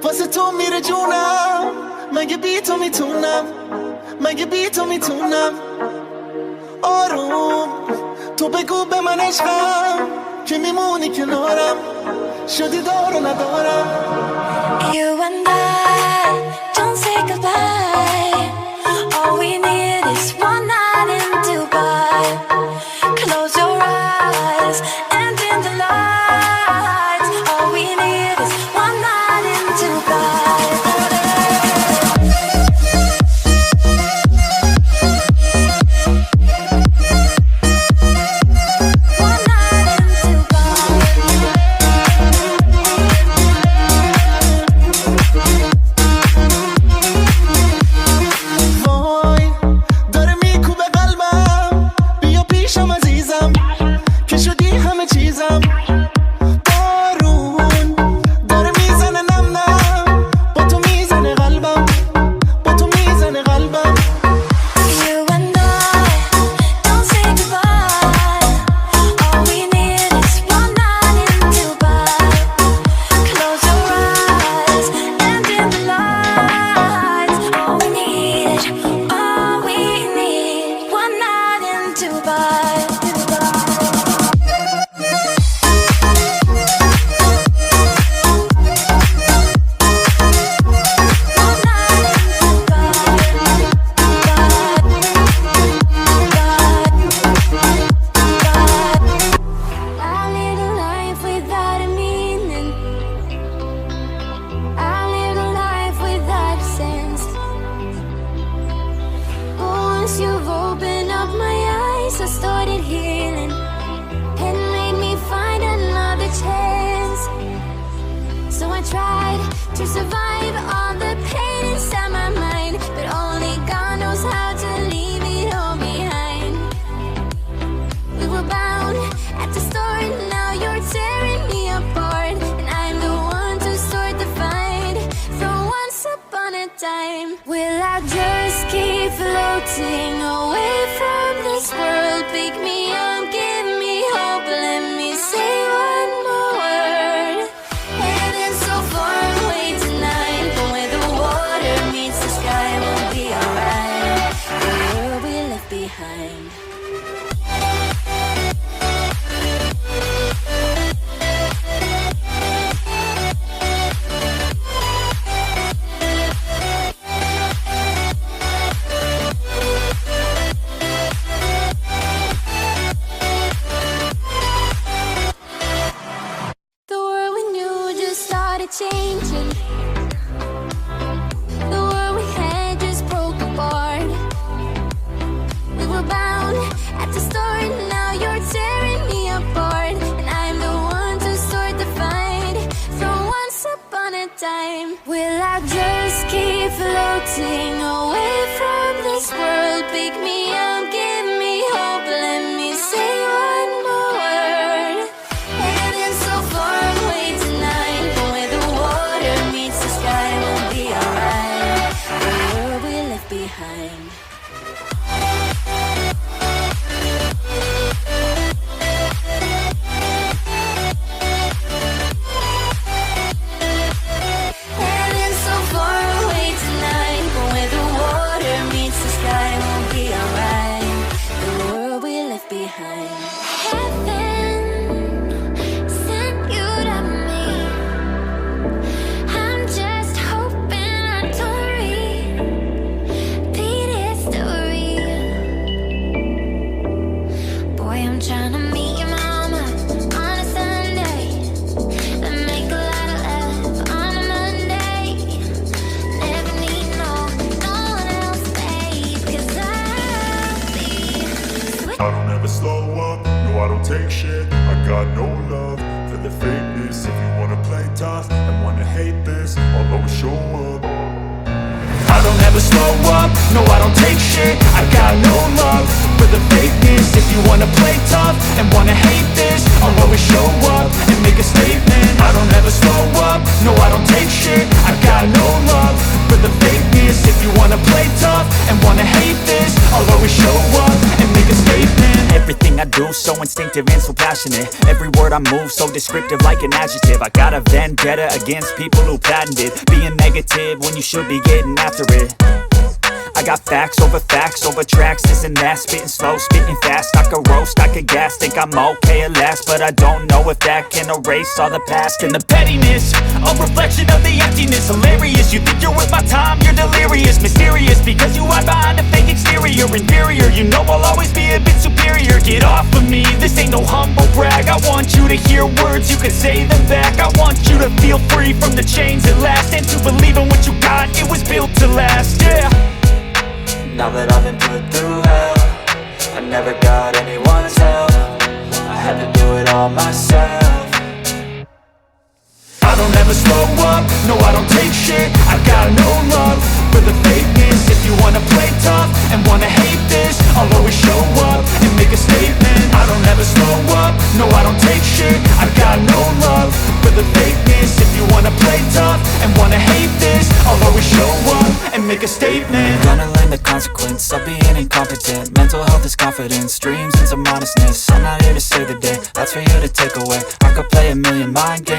واسه تو میره جونم، مگه بی تو میتونم، مگه بی تو میتونم. آروم تو بگو به من عشقم که میمونی کنارم، شدی دارو ندارم. You and I don't say goodbye. All we need is one night in Dubai. Close your eyes and dim the lights. All we need is one night in Dubai. One night in Dubai. وای داره میکوبه قلبم، بیا پیشم عزیزم که شدی همه چیزم. بارون داره میزنه نم نم، با تو میزنه قلبم، با تو میزنه قلبم. You and I don't say goodbye. All we need is one night in Dubai. Close your eyes and dim the lights. All we need, one night in Dubai. One night in I live a life without a meaning. I live a life without a sense. Once you've opened up my eyes, I started healing and made me find another chance. So I tried to survive all the pain inside my mind, but only God knows how to leave it all behind. We were bound at the start, now you're tearing me apart, and I'm the one to start the fight from once upon a time. Will I just keep floating away from this world? Pick me up, give me hope, let me say one more word. Heaven so far away tonight, but where the water meets the sky, we'll be alright. The world we left behind. The world we knew just started changing. The world we had just broke apart. We were bound at the start, now you're tearing me apart, and I'm the one to start the fight from once upon a time. Will I just keep floating away from this world? Pick me up, give me hope, let me say one more word. Heaven so far away tonight, but where the water meets the sky, we'll be alright. The world we left behind. Heaven so far away tonight, but where the water meets the sky, we'll be alright. The world we left behind. Heaven sent you to me. I'm just hoping I don't repeat history. Boy, I'm trying to meet your mama on a Sunday and make a lot of love on a Monday. Never need no one else, babe, 'cause I'll be I don't ever slow up, no I don't take shit. I got no love for the fakeness. If you wanna play tough and wanna hate this, I'll always show up. I don't ever slow up, no I don't take shit. I got no love for the fakeness. If you wanna play tough and wanna hate this, I'll always show up and make a statement. I don't ever slow up, no I don't take shit. I got no love for the fakeness. If you wanna play tough and wanna hate this, I'll always show up and make a statement. Everything I do, so instinctive and so passionate. Every word I move, so descriptive like an adjective. I got a vendetta against people who patented being negative when you should be getting after it. I got facts over tracks, this and that. Spitting slow, spitting fast, I could roast, I could gas. Think I'm okay at last, but I don't know if that can erase all the past. And the pettiness, a reflection of the emptiness. Hilarious, you think you're worth my time, you're delirious. Mysterious, because you hide behind a fake exterior. Inferior, you know I'll always be a bit superior. Get off of me, this ain't no humble brag. I want you to hear words, you can say them back. I want you to feel free from the chains at last, and to believe in what you got, it was built to last, yeah. Now that I've been put through hell, I never got anyone's help. I had to do it all myself. I don't ever slow up, no I don't take shit. I got no love for the fakeness. If you wanna play tough and wanna hate this, I'll always show up and make a statement. I don't ever slow up, no I don't take shit. I got no love for the fakeness. If you wanna play tough and wanna hate this, I'll always show up and make a statement. Gonna learn the consequence of being incompetent. Mental health is confidence, dreams and some honestness. I'm not here to save the day, that's for you to take away. I could play a million mind games.